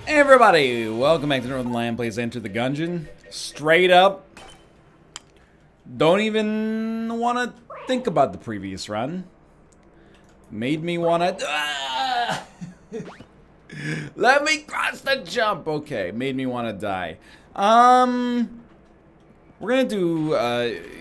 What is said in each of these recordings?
Hey everybody, welcome back to Northernlion Plays Enter the Gungeon. Straight up, don't even want to think about the previous run. Made me want to... Let me cross the jump! Okay, made me want to die. We're gonna do,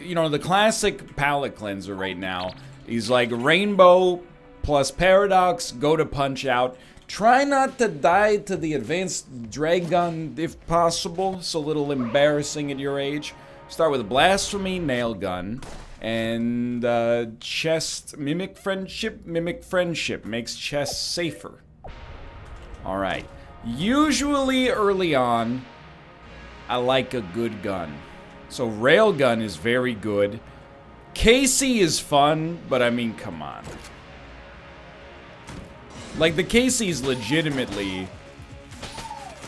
you know, the classic palette cleanser right now. He's like Rainbow plus Paradox, go to Punch Out. Try not to die to the advanced drag gun if possible. It's a little embarrassing at your age. Start with a Blasphemy, Nail Gun, and Chest, Mimic Friendship. Mimic Friendship makes chest safer. Alright. Usually early on, I like a good gun. So Railgun is very good. Casey is fun, but I mean, come on. Like, the Casey's legitimately...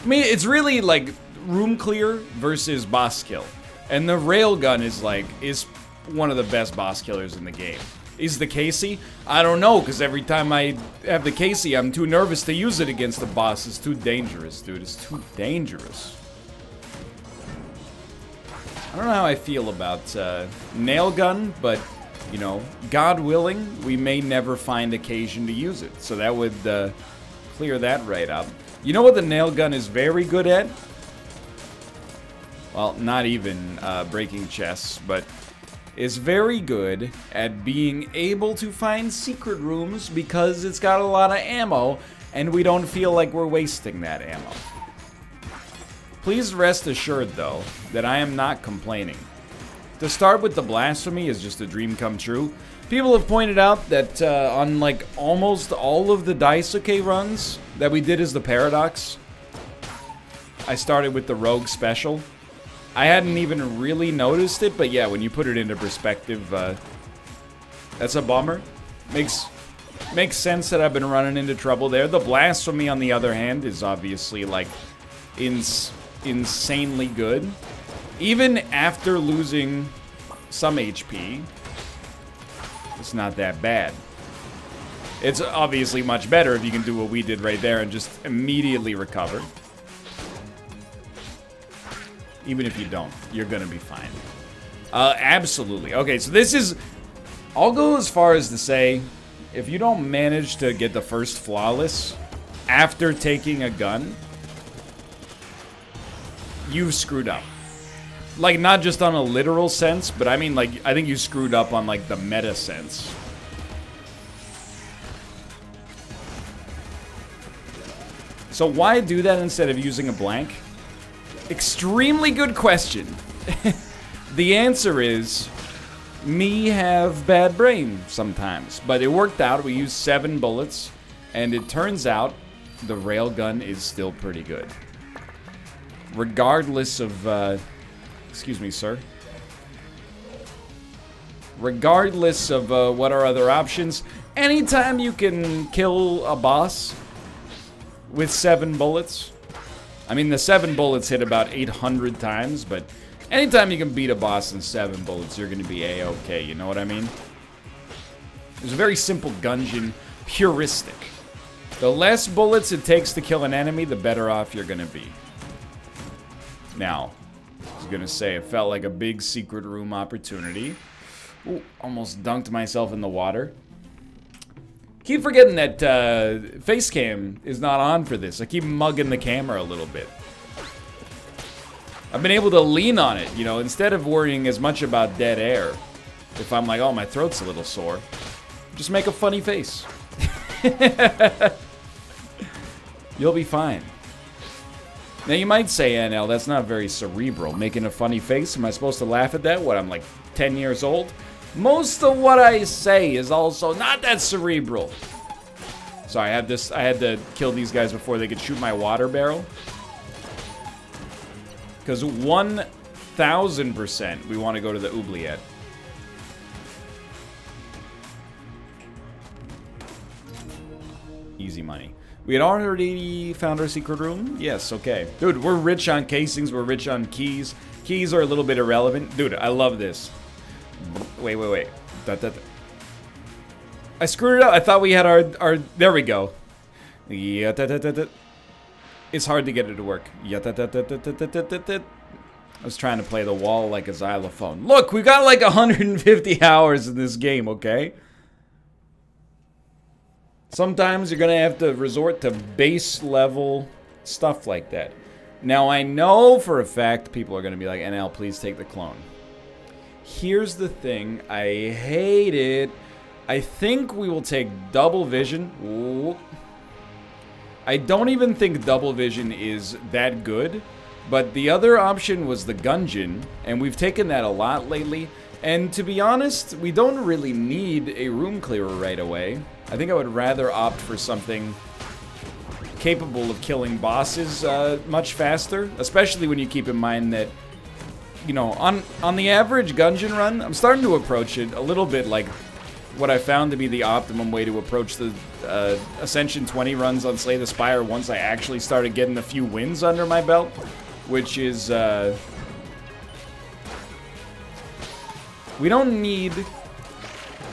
I mean, it's really, like, room clear versus boss kill. And the Railgun is, like, is one of the best boss killers in the game. Is the Casey? I don't know, because every time I have the Casey, I'm too nervous to use it against the boss. It's too dangerous, dude. It's too dangerous. I don't know how I feel about Nail Gun, but... you know, God willing, we may never find occasion to use it. So that would clear that right up. You know what the nail gun is very good at? Well, not even breaking chests, but is very good at being able to find secret rooms because it's got a lot of ammo and we don't feel like we're wasting that ammo. Please rest assured, though, that I am not complaining. To start with the Blasphemy is just a dream come true. People have pointed out that on like almost all of the Daisuke runs that we did as the Paradox, I started with the Rogue Special. I hadn't even really noticed it, but yeah, when you put it into perspective, that's a bummer. Makes sense that I've been running into trouble there. The Blasphemy, on the other hand, is obviously like insanely good. Even after losing some HP, it's not that bad. It's obviously much better if you can do what we did right there and just immediately recover. Even if you don't, you're gonna be fine. Absolutely. Okay, so this is... I'll go as far as to say, if you don't manage to get the first flawless after taking a gun, you've screwed up. Like, not just on a literal sense, but I mean, like, I think you screwed up on, like, the meta sense. So why do that instead of using a blank? Extremely good question. The answer is, me have bad brain sometimes. But it worked out. We used 7 bullets, and it turns out the railgun is still pretty good. Regardless of, excuse me, sir. Regardless of what are other options, anytime you can kill a boss with 7 bullets, I mean, the 7 bullets hit about 800 times, but anytime you can beat a boss in 7 bullets, you're going to be A-okay, you know what I mean? It's a very simple Gungeon, puristic. The less bullets it takes to kill an enemy, the better off you're going to be. Now, I was gonna say, it felt like a big secret room opportunity. Ooh, almost dunked myself in the water. Keep forgetting that face cam is not on for this. I keep mugging the camera a little bit. I've been able to lean on it, you know, instead of worrying as much about dead air. If I'm like, oh, my throat's a little sore, just make a funny face. You'll be fine. Now, you might say, NL, that's not very cerebral. Making a funny face, am I supposed to laugh at that? What, I'm like 10 years old? Most of what I say is also not that cerebral. Sorry, I had to kill these guys before they could shoot my water barrel. Because 1000% we want to go to the oubliette. Easy money. We had already found our secret room? Yes, okay. Dude, we're rich on casings, we're rich on keys. Keys are a little bit irrelevant. Dude, I love this. Wait. I screwed it up. I thought we had our there we go. Yeah, It's hard to get it to work. I was trying to play the wall like a xylophone. Look, we got like 150 hours in this game, okay? Sometimes you're gonna have to resort to base level stuff like that. Now, I know for a fact people are gonna be like, NL, please take the clone. Here's the thing. I hate it. I think we will take double vision. Ooh. I don't even think double vision is that good. But the other option was the Gungeon, and we've taken that a lot lately. And to be honest, we don't really need a room clearer right away. I think I would rather opt for something capable of killing bosses much faster, especially when you keep in mind that, you know, on the average Gungeon run, I'm starting to approach it a little bit like what I found to be the optimum way to approach the Ascension 20 runs on Slay the Spire once I actually started getting a few wins under my belt. Which is, we don't need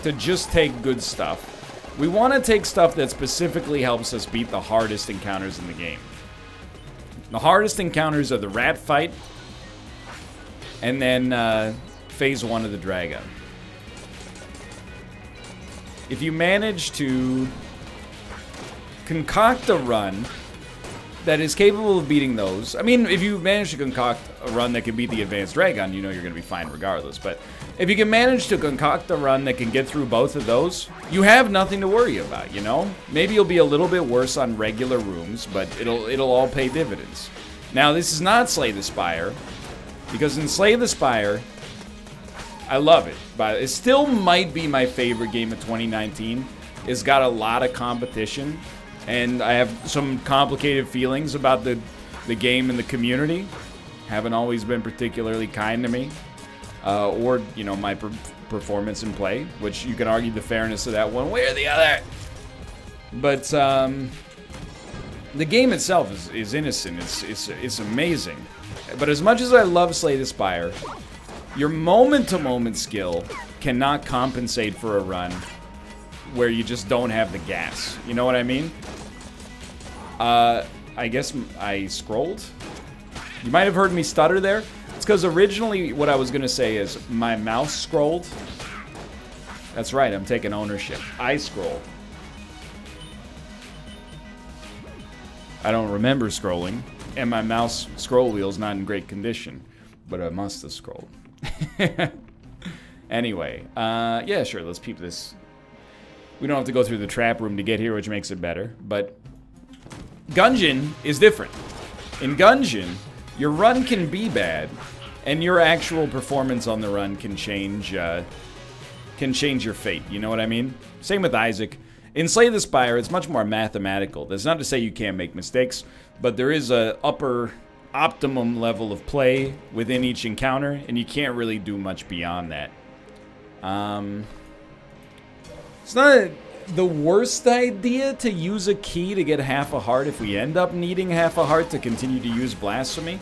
to just take good stuff. We want to take stuff that specifically helps us beat the hardest encounters in the game. The hardest encounters are the rat fight, and then phase 1 of the dragon. If you manage to concoct a run that is capable of beating those. I mean, if you manage to concoct a run that can beat the Advanced Dragon, you know you're going to be fine regardless. But if you can manage to concoct a run that can get through both of those, you have nothing to worry about, you know? Maybe you'll be a little bit worse on regular rooms, but it'll all pay dividends. Now, this is not Slay the Spire, because in Slay the Spire, I love it. But it still might be my favorite game of 2019. It's got a lot of competition. And I have some complicated feelings about the game and the community. Haven't always been particularly kind to me. Or, you know, my performance in play, which you can argue the fairness of that one way or the other. But the game itself is innocent. It's amazing. But as much as I love Slay the Spire, your moment-to-moment skill cannot compensate for a run where you just don't have the gas. You know what I mean? I guess I scrolled. You might have heard me stutter there. It's because originally what I was going to say is my mouse scrolled. That's right, I'm taking ownership. I scroll. I don't remember scrolling, and my mouse scroll wheel's not in great condition, but I must have scrolled. Anyway, yeah, sure, let's peep this. We don't have to go through the trap room to get here, which makes it better, but Gungeon is different. In Gungeon, your run can be bad, and your actual performance on the run can change your fate, you know what I mean? Same with Isaac. In Slay the Spire, it's much more mathematical. That's not to say you can't make mistakes, but there is a upper optimum level of play within each encounter, and you can't really do much beyond that. It's not the worst idea to use a key to get half a heart if we end up needing half a heart to continue to use Blasphemy.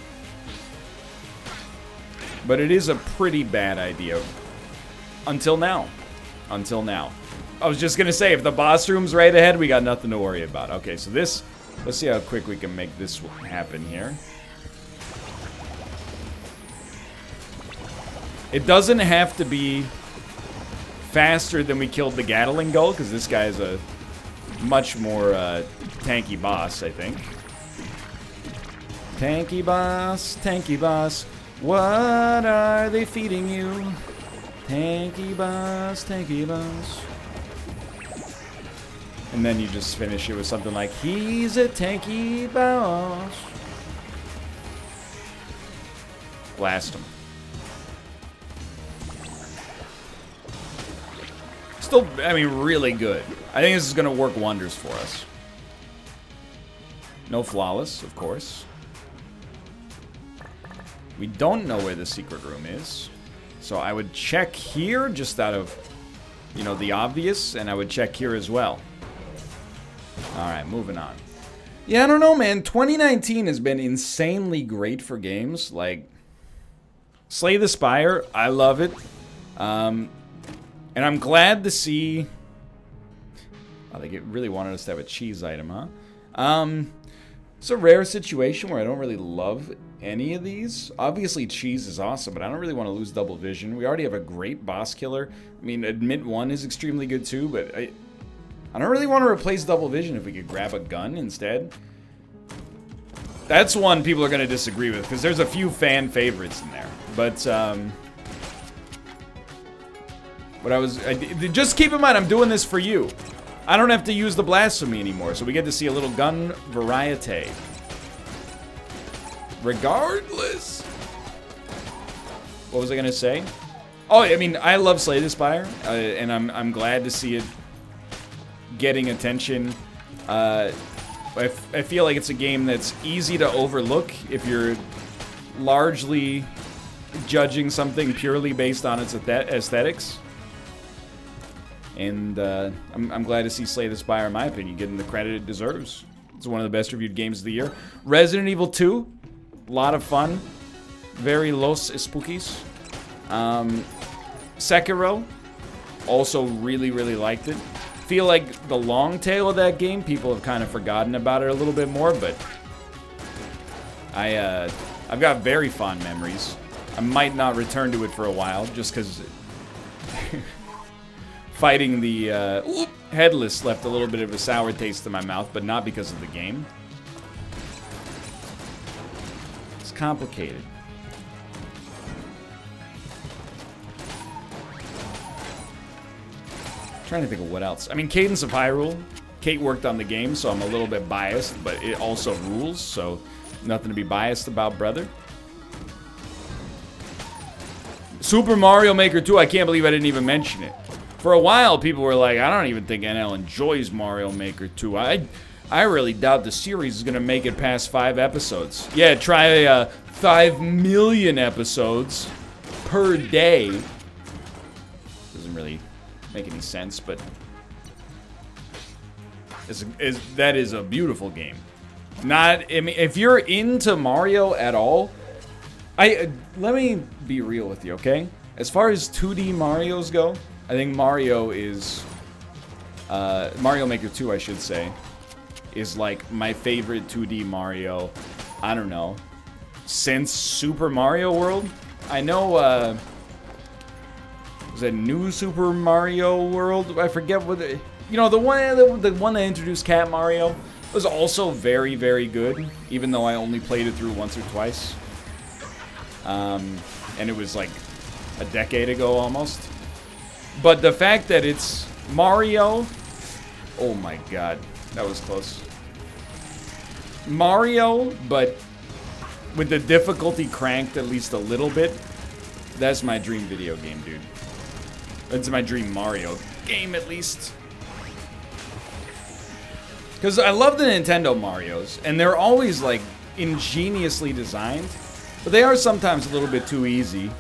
But it is a pretty bad idea. Until now. Until now. I was just gonna say, if the boss room's right ahead, we got nothing to worry about. Okay, so this... Let's see how quick we can make this happen here. It doesn't have to be faster than we killed the Gatling Gull, because this guy is a much more tanky boss, I think. Tanky boss, what are they feeding you? Tanky boss, tanky boss. And then you just finish it with something like, he's a tanky boss. Blast him. Still, I mean, really good. I think this is going to work wonders for us. No flawless, of course. We don't know where the secret room is. So I would check here just out of, you know, the obvious, and I would check here as well. Alright, moving on. Yeah, I don't know, man. 2019 has been insanely great for games. Like, Slay the Spire, I love it. And I'm glad to see... Oh, they really wanted us to have a cheese item, huh? It's a rare situation where I don't really love any of these. Obviously, cheese is awesome, but I don't really want to lose double vision. We already have a great boss killer. I mean, admit 1 is extremely good too, but I don't really want to replace double vision if we could grab a gun instead. That's one people are going to disagree with, because there's a few fan favorites in there. But, just keep in mind, I'm doing this for you. I don't have to use the blasphemy anymore, so we get to see a little gun variety. Regardless. What was I going to say? Oh, I mean, I love Slay the Spire, and I'm glad to see it getting attention. I feel like it's a game that's easy to overlook if you're largely judging something purely based on its aesthetics. And I'm glad to see Slay the Spire, in my opinion, getting the credit it deserves. It's one of the best reviewed games of the year. Resident Evil 2, a lot of fun. Very Los Spookies. Sekiro, also really, really liked it. Feel like the long tail of that game, people have kind of forgotten about it a little bit more, but I've got very fond memories. I might not return to it for a while, just because fighting the Headless left a little bit of a sour taste in my mouth, but not because of the game. It's complicated. Trying to think of what else. I mean, Cadence of Hyrule. Kate worked on the game, so I'm a little bit biased, but it also rules, so nothing to be biased about, brother. Super Mario Maker 2, I can't believe I didn't even mention it. For a while, people were like, I don't even think NL enjoys Mario Maker 2. I really doubt the series is going to make it past 5 episodes. Yeah, try 5 million episodes per day. Doesn't really make any sense, but that is a beautiful game. I mean, if you're into Mario at all, let me be real with you, okay? As far as 2D Marios go, I think Mario is Mario Maker 2, I should say, is like my favorite 2D Mario. I don't know, since Super Mario World. I know. Was it New Super Mario World? I forget what the, you know, the one that introduced Cat Mario was also very, very good, even though I only played it through once or twice. And it was like a decade ago almost. But the fact that it's Mario, oh my god, that was close. Mario, but with the difficulty cranked at least a little bit, that's my dream video game, dude. That's my dream Mario game, at least. Because I love the Nintendo Marios, and they're always, like, ingeniously designed. But they are sometimes a little bit too easy,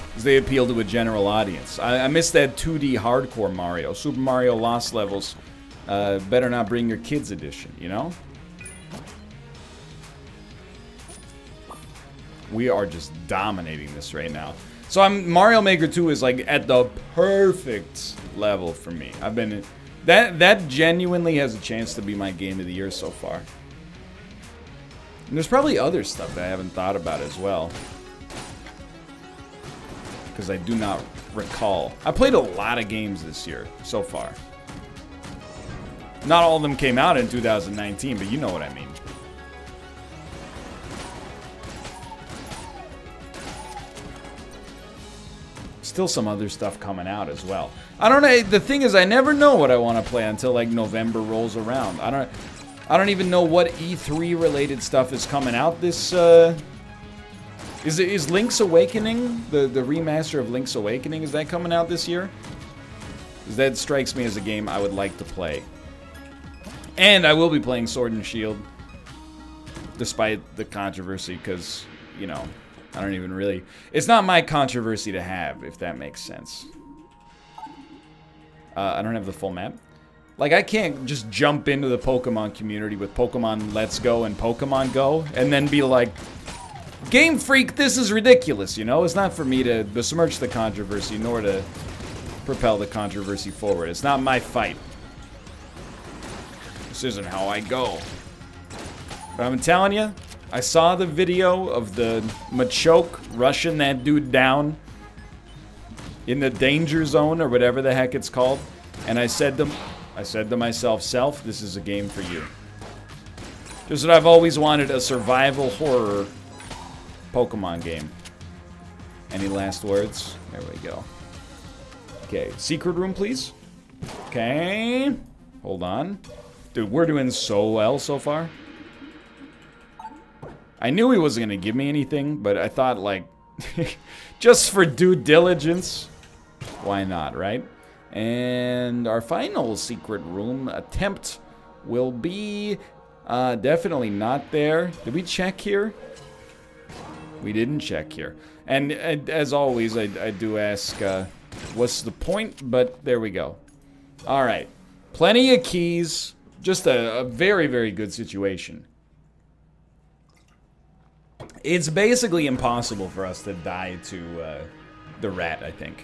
because they appeal to a general audience. I miss that 2D hardcore Mario. Super Mario Lost Levels. Better not bring your kids edition, you know? We are just dominating this right now. So Mario Maker 2 is like at the perfect level for me. I've been that genuinely has a chance to be my game of the year so far. And there's probably other stuff that I haven't thought about as well, because I do not recall. I played a lot of games this year so far. Not all of them came out in 2019, but you know what I mean. Still some other stuff coming out as well. I don't know. The thing is, I never know what I want to play until like November rolls around. I don't even know what E3 related stuff is coming out this. Is Link's Awakening, the remaster of Link's Awakening, is that coming out this year? Because that strikes me as a game I would like to play. And I will be playing Sword and Shield, despite the controversy, because, you know, I don't even really... It's not my controversy to have, if that makes sense. I don't have the full map. Like, I can't just jump into the Pokemon community with Pokemon Let's Go and Pokemon Go, and then be like, Game Freak, this is ridiculous, you know? It's not for me to besmirch the controversy, nor to propel the controversy forward. It's not my fight. This isn't how I go. But I'm telling you, I saw the video of the Machoke rushing that dude down in the danger zone or whatever the heck it's called. And I said to myself, Self, this is a game for you. Just what I've always wanted, a survival horror Pokemon game. Any last words? There we go. Okay, secret room, please. Okay. Hold on. Dude, we're doing so well so far. I knew he wasn't going to give me anything, but I thought, like, just for due diligence, why not, right? And our final secret room attempt will be definitely not there. Did we check here? We didn't check here. And as always, I do ask, what's the point? But there we go. All right. Plenty of keys. Just a very, very good situation. It's basically impossible for us to die to the rat, I think.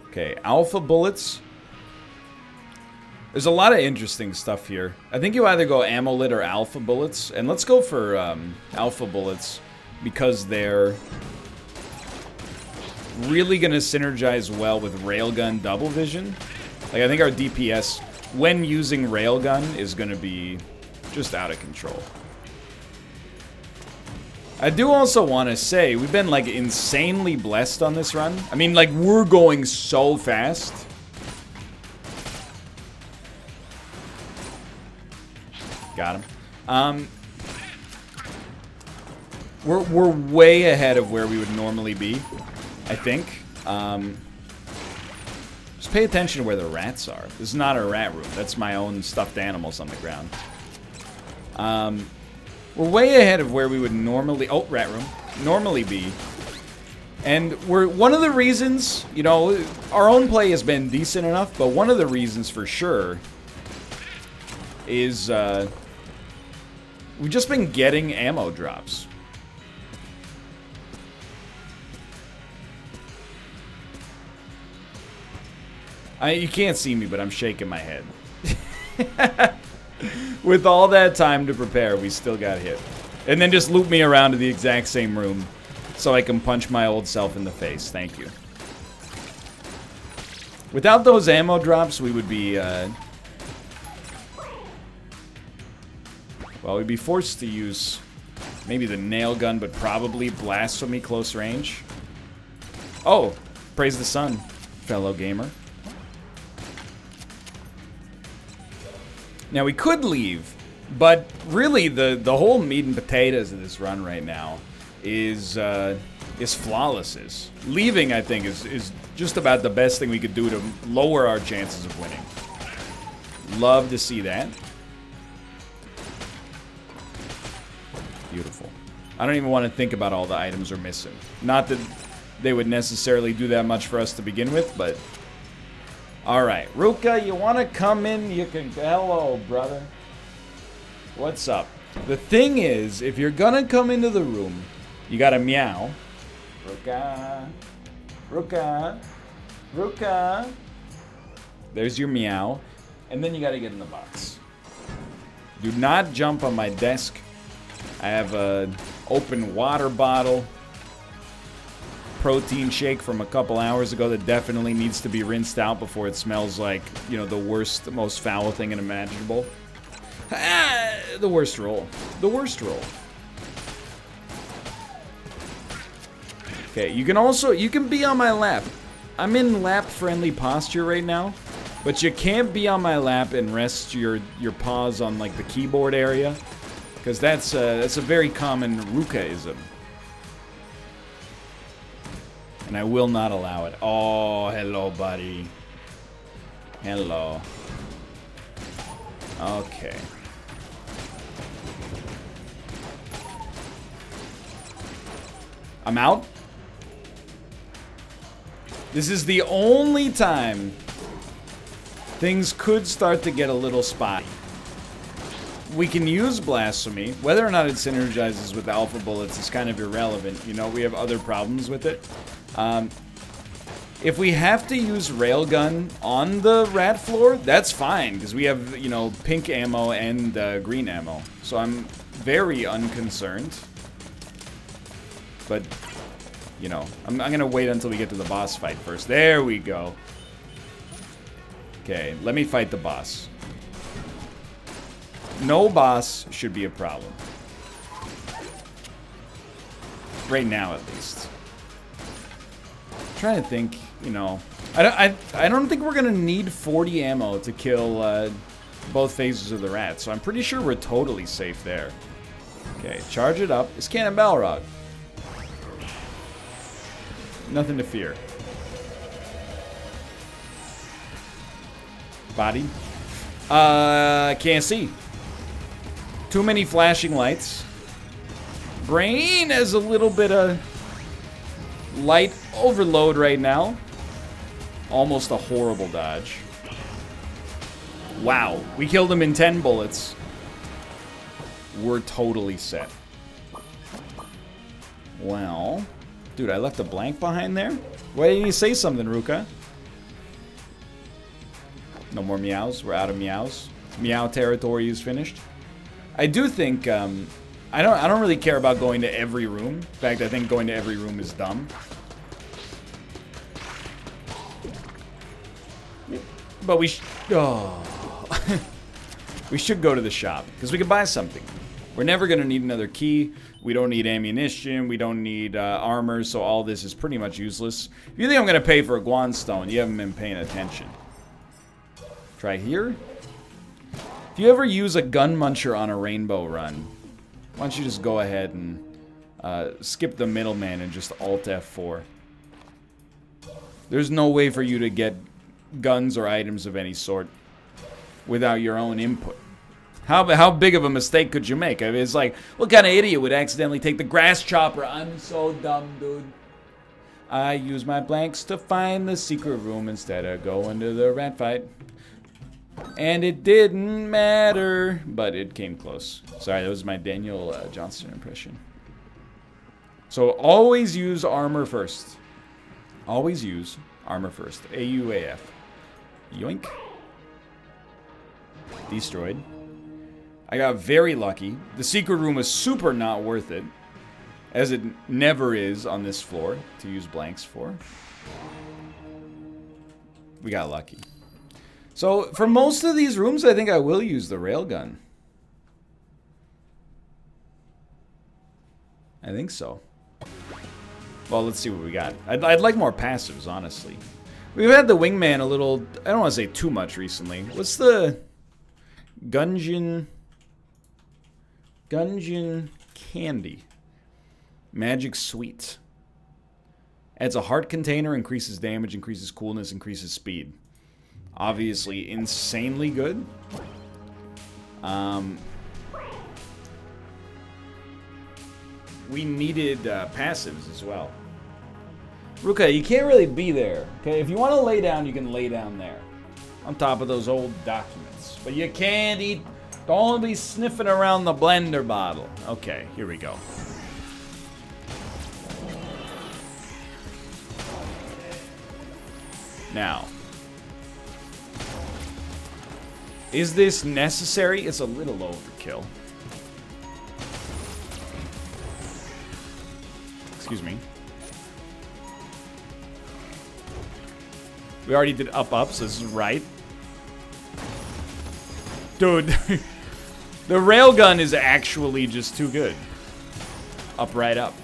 Okay, alpha bullets. There's a lot of interesting stuff here. I think you either go Amulet or alpha bullets. And let's go for alpha bullets because they're really going to synergize well with Railgun Double Vision. Like, I think our DPS, when using Railgun, is going to be just out of control. I do also want to say, we've been, like, insanely blessed on this run. I mean, like, we're going so fast. Got him. We're way ahead of where we would normally be, I think. Just pay attention to where the rats are. This is not a rat room. That's my own stuffed animals on the ground. We're way ahead of where we would normally... Oh, rat room. Normally be. And we're... One of the reasons, you know, our own play has been decent enough, but one of the reasons for sure is we've just been getting ammo drops. You can't see me, but I'm shaking my head. With all that time to prepare, we still got hit. And then just loop me around to the exact same room so I can punch my old self in the face. Thank you. Without those ammo drops, we would be... well, we'd be forced to use maybe the nail gun, but probably blasphemy close range. Oh, praise the sun, fellow gamer. Now, we could leave, but really the whole meat and potatoes of this run right now is flawless. Leaving, I think, is just about the best thing we could do to lower our chances of winning. Love to see that. Beautiful. I don't even want to think about all the items we're missing. Not that they would necessarily do that much for us to begin with, but... Alright, Ruka, you want to come in? You can... Hello, brother. What's up? The thing is, if you're gonna come into the room, you gotta meow. Ruka. Ruka. Ruka. There's your meow. And then you gotta get in the box. Do not jump on my desk. I have an open water bottle. Protein shake from a couple hours ago that definitely needs to be rinsed out before it smells like, you know, the worst, the most foul thing imaginable. Ah, the worst roll. The worst roll. Okay, you can be on my lap. I'm in lap-friendly posture right now, but you can't be on my lap and rest your paws on, like, the keyboard area, because that's a very common Ruka-ism. And I will not allow it. Oh, hello, buddy. Hello. Okay. I'm out. This is the only time things could start to get a little spotty. We can use Blasphemy. Whether or not it synergizes with Alpha Bullets is kind of irrelevant. You know, we have other problems with it. If we have to use railgun on the rat floor, that's fine, because we have, you know, pink ammo and green ammo. So I'm very unconcerned. But, you know, I'm going to wait until we get to the boss fight first. There we go. Okay, let me fight the boss. No boss should be a problem. Right now, at least. I'm trying to think, you know, I don't think we're gonna need 40 ammo to kill both phases of the rat, so I'm pretty sure we're totally safe there. Okay, charge it up. It's Cannon Balrog. Nothing to fear. Body. Can't see. Too many flashing lights. Brain has a little bit of light overload right now. Almost a horrible dodge. Wow, we killed him in 10 bullets. We're totally set. Well, dude, I left a blank behind there? Why didn't you say something, Ruka? No more meows. We're out of meows. Meow territory is finished. I do think, I don't really care about going to every room. In fact, I think going to every room is dumb. But we we should go to the shop, because we can buy something. We're never going to need another key. We don't need ammunition. We don't need armor, so all this is pretty much useless. If you think I'm going to pay for a Guan Stone, you haven't been paying attention. Try here. If you ever use a gun muncher on a rainbow run, why don't you just go ahead and skip the middleman and just Alt F4. There's no way for you to get guns or items of any sort without your own input. How big of a mistake could you make? I mean, it's like, what kind of idiot would accidentally take the grass chopper? I'm so dumb, dude. I use my blanks to find the secret room instead of going to the rat fight. And it didn't matter, but it came close. Sorry, that was my Daniel Johnston impression. So always use armor first. Always use armor first. AUAF. Yoink. Destroyed. I got very lucky. The secret room is super not worth it, as it never is on this floor to use blanks for. We got lucky. So for most of these rooms, I think I will use the railgun. I think so. Well, let's see what we got. I'd like more passives, honestly. We've had the wingman a little, I don't want to say too much recently. What's the Gungeon candy? Magic Sweet. Adds a heart container, increases damage, increases coolness, increases speed. Obviously insanely good. We needed passives as well. Ruka, you can't really be there. Okay, if you want to lay down, you can lay down there. On top of those old documents. But you can't eat. Don't be sniffing around the blender bottle. Okay, here we go. Now. Is this necessary? It's a little overkill. Excuse me. We already did up, so this is right. Dude, the railgun is actually just too good. Up, right, up.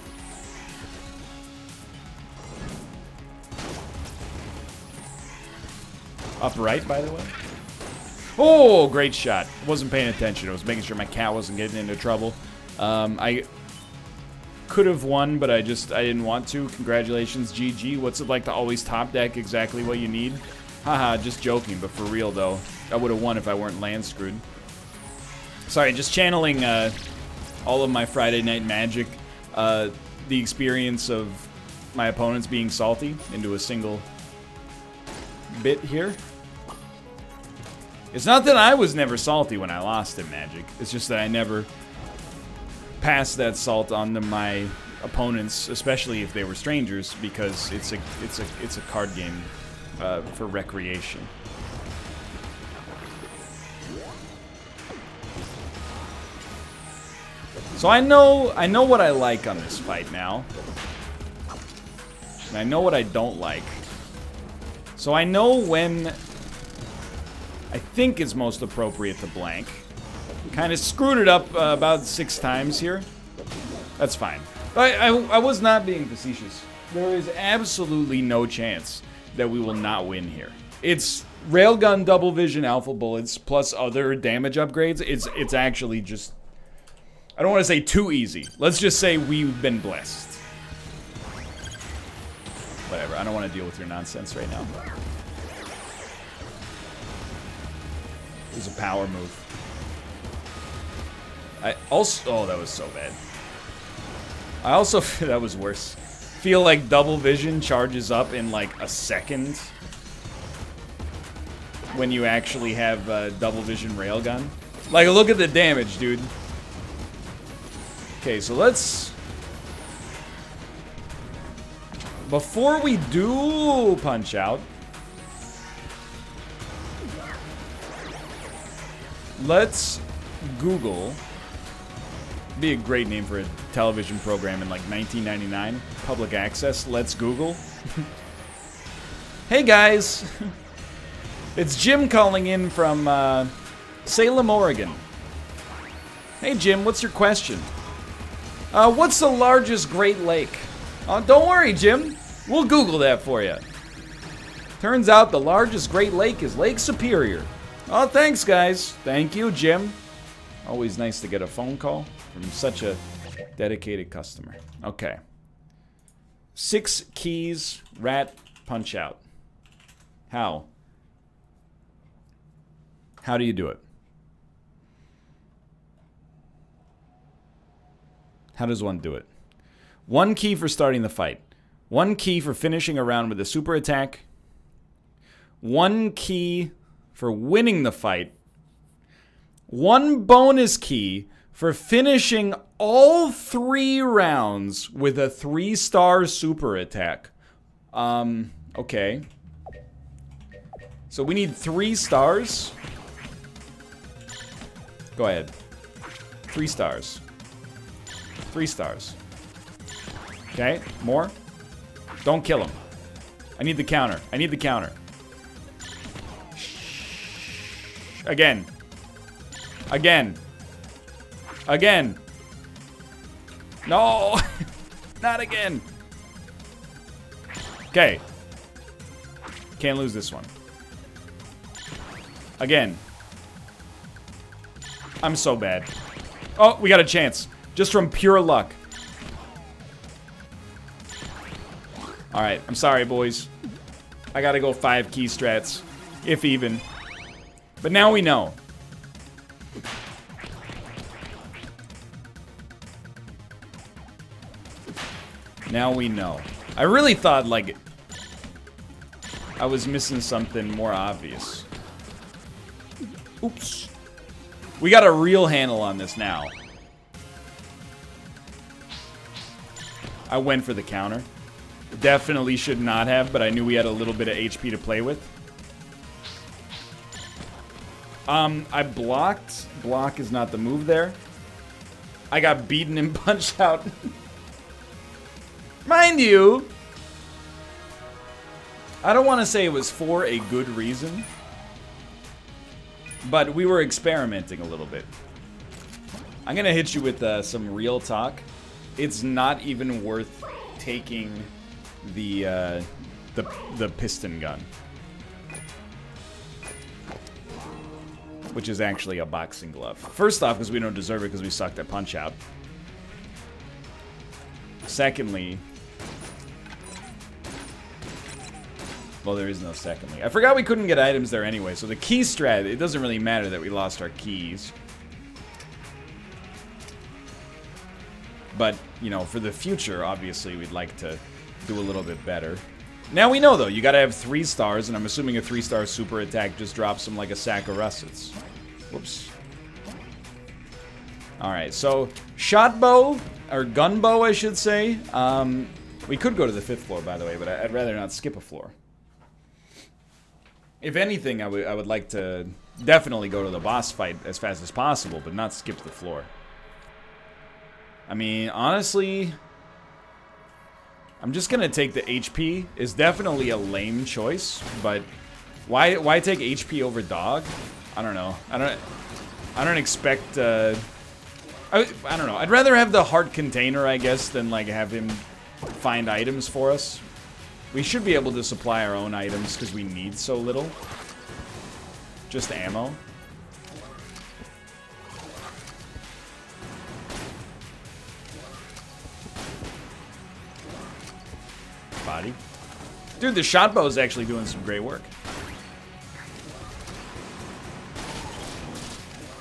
Up, right, by the way. Oh, great shot. Wasn't paying attention. I was making sure my cat wasn't getting into trouble. I could have won, but I didn't want to. Congratulations, GG. What's it like to always top deck exactly what you need? Haha, just joking, but for real, though. I would have won if I weren't land screwed. Sorry, just channeling all of my Friday Night Magic, the experience of my opponents being salty into a single bit here. It's not that I was never salty when I lost in Magic. It's just that I never passed that salt on to my opponents, especially if they were strangers, because it's a card game for recreation. So I know what I like on this fight now. And I know what I don't like. So I know when I think it's most appropriate to blank. Kind of screwed it up about 6 times here. That's fine. I was not being facetious. There is absolutely no chance that we will not win here. It's railgun double vision alpha bullets plus other damage upgrades. It's actually just, I don't want to say too easy. Let's just say we've been blessed. Whatever, I don't want to deal with your nonsense right now. It was a power move. I also, oh, that was so bad. I also, that was worse. Feel like double vision charges up in like a second when you actually have double vision railgun. Like, look at the damage, dude. Okay, so let's... Before we do punch out, let's Google. Be a great name for a television program in like 1999. Public access. Let's Google. Hey guys, it's Jim calling in from Salem, Oregon. Hey Jim, what's your question? What's the largest Great Lake? Don't worry, Jim. We'll Google that for you. Turns out the largest Great Lake is Lake Superior. Oh, thanks, guys. Thank you, Jim. Always nice to get a phone call from such a dedicated customer. Okay. 6 keys, rat, punch out. How? How do you do it? How does one do it? 1 key for starting the fight. 1 key for finishing a round with a super attack. 1 key for winning the fight. 1 bonus key for finishing all 3 rounds with a 3-star super attack. Okay. So we need 3 stars. Go ahead. 3 stars. 3 stars. Okay, more. Don't kill him. I need the counter. I need the counter. Again. Again. Again. No. Not again. Okay. Can't lose this one. Again. I'm so bad. Oh, we got a chance. Just from pure luck. Alright, I'm sorry, boys. I gotta go 5 key strats. If even. But now we know. Now we know. I really thought, like, I was missing something more obvious. Oops. We got a real handle on this now. I went for the counter. Definitely should not have, but I knew we had a little bit of HP to play with. I blocked. Block is not the move there. I got beaten and punched out. Mind you, I don't want to say it was for a good reason, but we were experimenting a little bit. I'm gonna hit you with some real talk. It's not even worth taking the piston gun, which is actually a boxing glove. First off, because we don't deserve it because we sucked at punch out. Secondly, well, there is no secondly. I forgot we couldn't get items there anyway, so the key strat, it doesn't really matter that we lost our keys. But, you know, for the future, obviously, we'd like to do a little bit better. Now we know, though, you gotta have 3 stars, and I'm assuming a 3-star super attack just drops them like a sack of russets. Whoops. Alright, so, shot bow, or gunbow, I should say. We could go to the 5th floor, by the way, but I'd rather not skip a floor. If anything, I would like to definitely go to the boss fight as fast as possible, but not skip the floor. I mean, honestly, I'm just gonna take the HP. It's definitely a lame choice, but why take HP over dog? I don't know. I don't expect. I don't know. I'd rather have the heart container, I guess, than like have him find items for us. We should be able to supply our own items because we need so little. Just ammo. Body. Dude, the shot bow is actually doing some great work.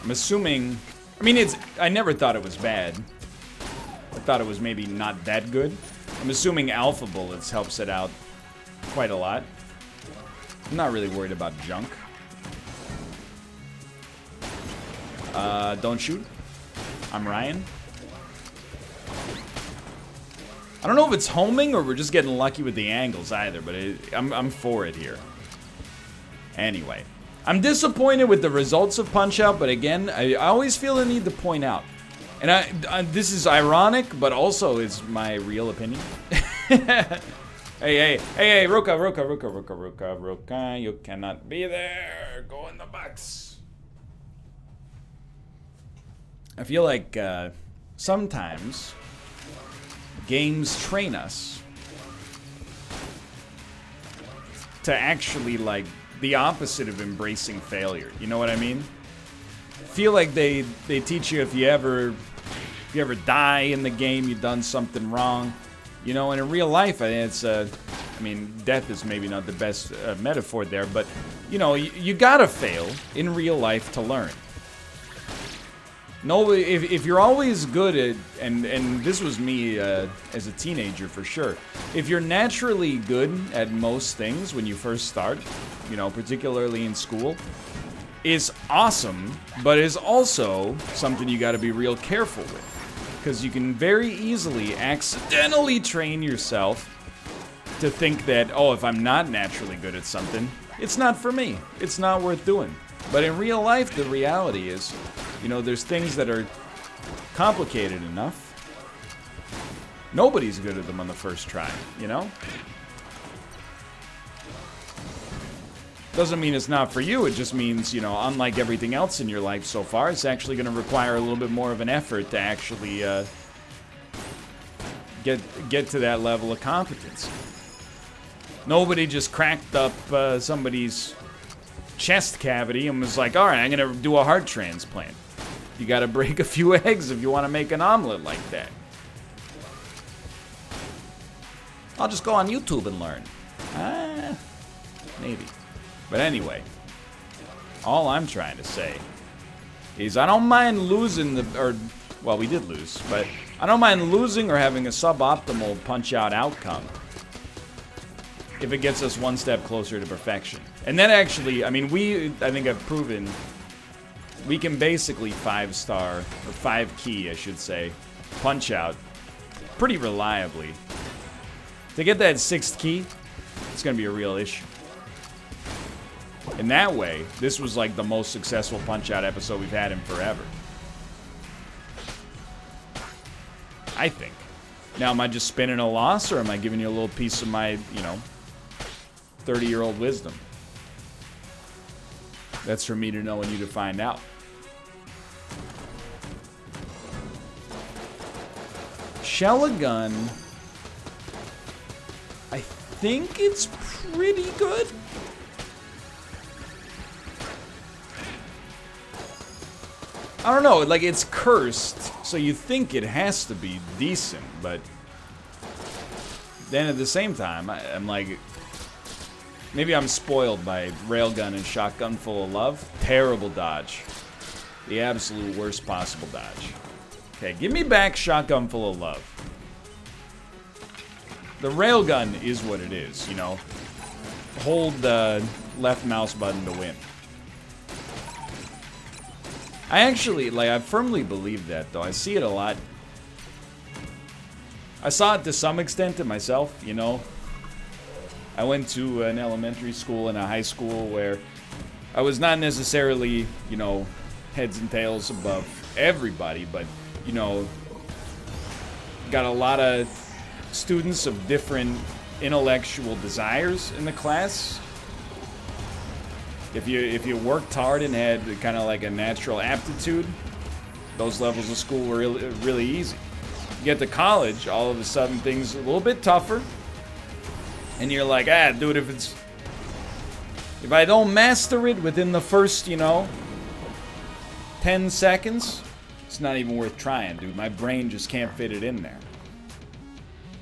I'm assuming... I mean, I never thought it was bad. I thought it was maybe not that good. I'm assuming alpha bullets helps it out quite a lot. I'm not really worried about junk. Don't shoot. I'm Ryan. I don't know if it's homing or we're just getting lucky with the angles either, but I'm for it here. Anyway, I'm disappointed with the results of Punch-Out, but again, I always feel the need to point out. And this is ironic, but also is my real opinion. Hey, Ruka, you cannot be there. Go in the box. I feel like sometimes games train us to actually, like, the opposite of embracing failure. You know what I mean? I feel like they teach you if you ever die in the game, you've done something wrong. You know, and in real life, it's I mean, death is maybe not the best metaphor there, but you know, you gotta fail in real life to learn. No, if you're always good at, and this was me as a teenager for sure, if you're naturally good at most things when you first start, you know, particularly in school, is awesome, but is also something you gotta be real careful with. Because you can very easily accidentally train yourself to think that, oh, if I'm not naturally good at something, it's not for me. It's not worth doing. But in real life, the reality is, you know, there's things that are complicated enough. Nobody's good at them on the first try, you know? Doesn't mean it's not for you, it just means, you know, unlike everything else in your life so far, it's actually going to require a little bit more of an effort to actually get to that level of competence. Nobody just cracked up somebody's chest cavity and was like, alright, I'm going to do a heart transplant. You got to break a few eggs if you want to make an omelet like that. I'll just go on YouTube and learn. Maybe. But anyway, all I'm trying to say is I don't mind losing well, we did lose, but I don't mind losing or having a suboptimal Punch-Out outcome if it gets us one step closer to perfection. And that actually, I mean, I think I've proven we can basically 5-star, or 5-key, I should say, Punch-Out pretty reliably. To get that 6th key, it's going to be a real issue. In that way, this was like the most successful Punch-Out episode we've had in forever. I think. Now, am I just spinning a loss, or am I giving you a little piece of my, you know, 30-year-old wisdom? That's for me to know and you to find out. Shell-A-Gun, I think it's pretty good. I don't know, like, it's cursed, so you think it has to be decent, but then at the same time, I'm like, maybe I'm spoiled by Railgun and Shotgun Full of Love. Terrible dodge. The absolute worst possible dodge. Okay, give me back Shotgun Full of Love. The Railgun is what it is, you know. Hold the left mouse button to win. I actually, like, I firmly believe that, though. I see it a lot I saw it to some extent to myself, you know. I went to an elementary school and a high school where I was not necessarily, you know, heads and tails above everybody, but, you know, got a lot of students of different intellectual desires in the class. If you worked hard and had kind of like a natural aptitude, those levels of school were really easy. You get to college, all of a sudden things are a little bit tougher, and you're like, ah, dude, if I don't master it within the first, you know, 10 seconds, it's not even worth trying, dude. My brain just can't fit it in there.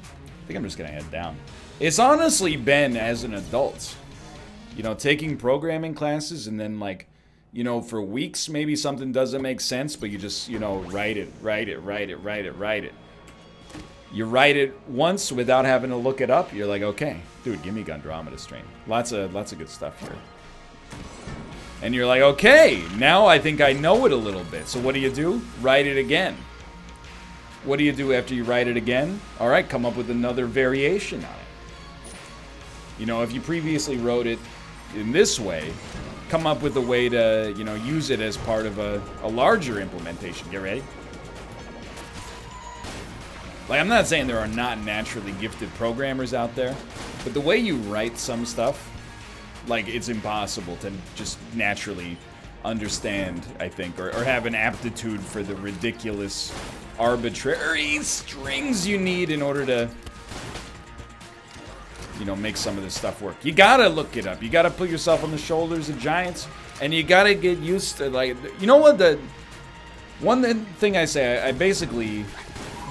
I think I'm just gonna head down. It's honestly been, as an adult, you know, taking programming classes and then, like, you know, for weeks maybe something doesn't make sense, but you just, you know, write it. You write it once without having to look it up. You're like, okay, dude, give me Gundromeda Strain. Lots of good stuff here. And you're like, okay, now I think I know it a little bit. So what do? Write it again. What do you do after you write it again? All right, come up with another variation on it. You know, if you previously wrote it in this way, come up with a way to, you know, use it as part of a larger implementation. Get ready? Like, I'm not saying there are not naturally gifted programmers out there, but the way you write some stuff, like, it's impossible to just naturally understand, I think, or have an aptitude for the ridiculous, arbitrary strings you need in order to, you know, make some of this stuff work. You gotta look it up. You gotta put yourself on the shoulders of giants, and you gotta get used to, like, you know what, the one thing I say, I basically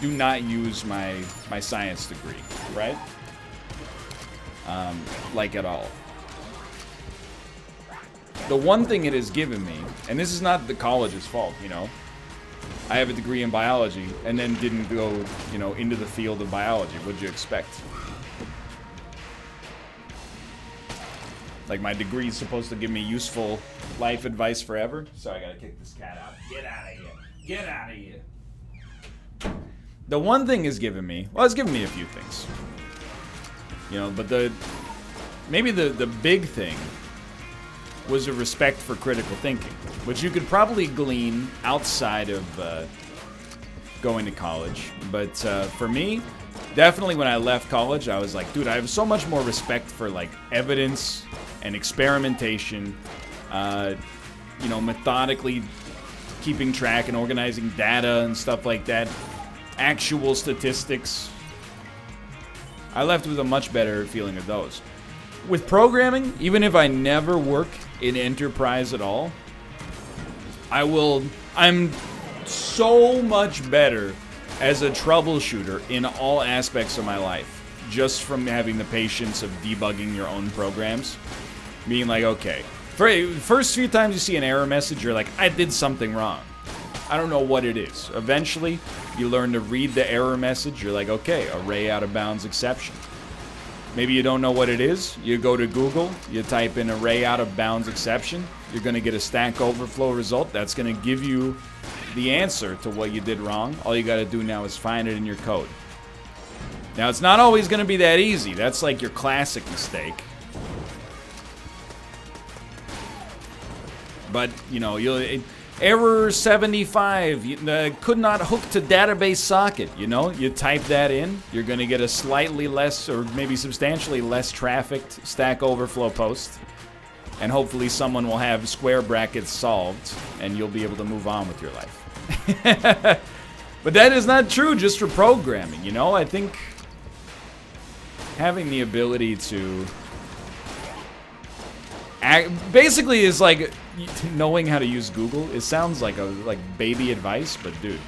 do not use my science degree, right? Like, at all. The one thing it has given me, and this is not the college's fault, you know, I have a degree in biology and then didn't go, you know, into the field of biology. What'd you expect? Like, my degree is supposed to give me useful life advice forever? So I gotta kick this cat out. Get out of here. Get out of here. The one thing it's given me, well, it's given me a few things. You know, but maybe the big thing was a respect for critical thinking, which you could probably glean outside of going to college. But for me, definitely when I left college, I was like, dude, I have so much more respect for, like, evidence and experimentation, you know, methodically keeping track and organizing data and stuff like that, actual statistics. I left with a much better feeling of those. With programming, even if I never work in enterprise at all, I'm so much better as a troubleshooter in all aspects of my life, just from having the patience of debugging your own programs. Being like, okay, first few times you see an error message, you're like, I did something wrong. I don't know what it is. Eventually, you learn to read the error message. You're like, okay, array out of bounds exception. Maybe you don't know what it is. You go to Google, you type in array out of bounds exception. You're going to get a Stack Overflow result. That's going to give you the answer to what you did wrong. All you got to do now is find it in your code. Now, it's not always going to be that easy. That's like your classic mistake. But, you know, error 75, could not hook to database socket, you know? You type that in, you're going to get a slightly less, or maybe substantially less trafficked Stack Overflow post. And hopefully someone will have square brackets solved, and you'll be able to move on with your life. But that is not true just for programming, you know? I think having the ability to basically is like knowing how to use Google. It sounds like baby advice, but dude,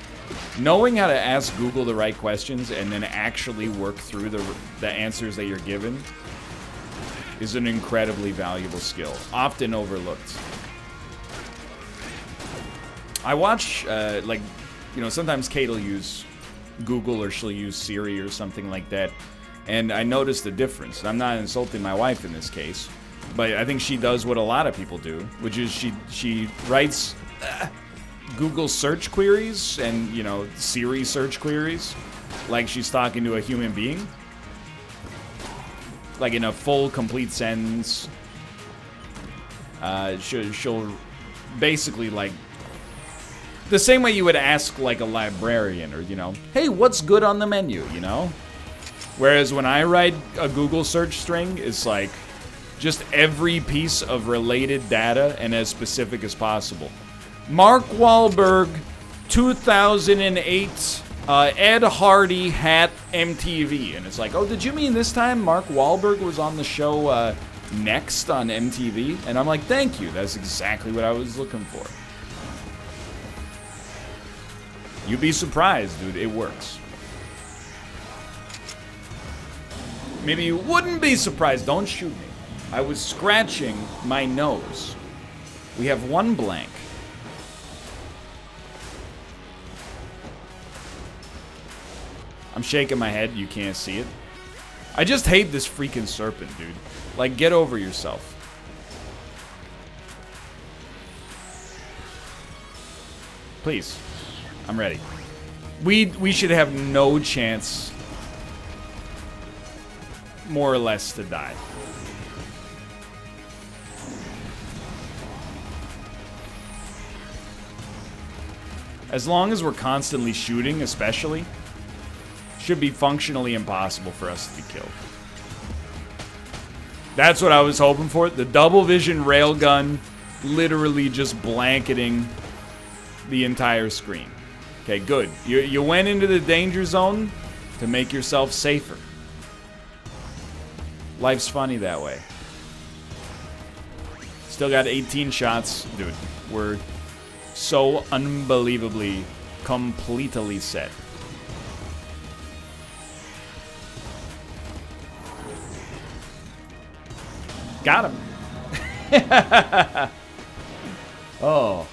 knowing how to ask Google the right questions and then actually work through the answers that you're given is an incredibly valuable skill, often overlooked. I watch, like, you know, sometimes Kate will use Google or she'll use Siri or something like that, and I noticed the difference. I'm not insulting my wife in this case, but I think she does what a lot of people do, which is she writes Google search queries and, you know, Siri search queries like she's talking to a human being. Like in a full, complete sentence. She'll basically, like, the same way you would ask, like, a librarian or, you know, hey, what's good on the menu, you know? Whereas when I write a Google search string, it's like just every piece of related data and as specific as possible. Mark Wahlberg, 2008, Ed Hardy hat MTV. And it's like, oh, did you mean this time Mark Wahlberg was on the show Next on MTV? And I'm like, thank you. That's exactly what I was looking for. You'd be surprised, dude. It works. Maybe you wouldn't be surprised. Don't shoot me. I was scratching my nose. We have one blank. I'm shaking my head. You can't see it. I just hate this freaking serpent, dude. Like, get over yourself. Please. I'm ready. We should have no chance, more or less, to die. As long as we're constantly shooting, especially, should be functionally impossible for us to be killed. That's what I was hoping for. The double vision railgun literally just blanketing the entire screen. Okay, good. You went into the danger zone to make yourself safer. Life's funny that way. Still got 18 shots. Dude, we're so unbelievably, completely set. Got him. Oh.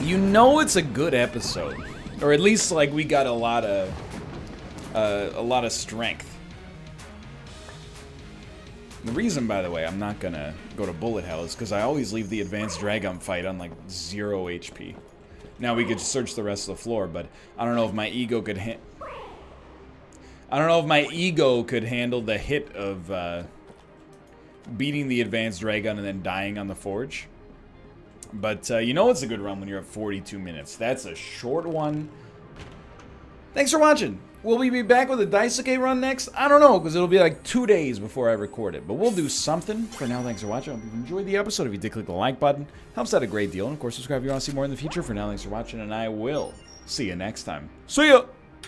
You know it's a good episode, or at least like we got a lot of strength. The reason, by the way, I'm not gonna go to bullet hell is because I always leave the advanced dragon fight on like 0 HP. Now we could search the rest of the floor, but I don't know if my ego could handle the hit of beating the advanced dragon and then dying on the forge. But you know it's a good run when you're at 42 minutes. That's a short one. Thanks for watching. Will we be back with a Daisuke run next? I don't know, because it'll be like 2 days before I record it. But we'll do something. For now, thanks for watching. I hope you enjoyed the episode. If you did, click the like button. Helps out a great deal. And of course, subscribe if you want to see more in the future. For now, thanks for watching, and I will see you next time. See ya!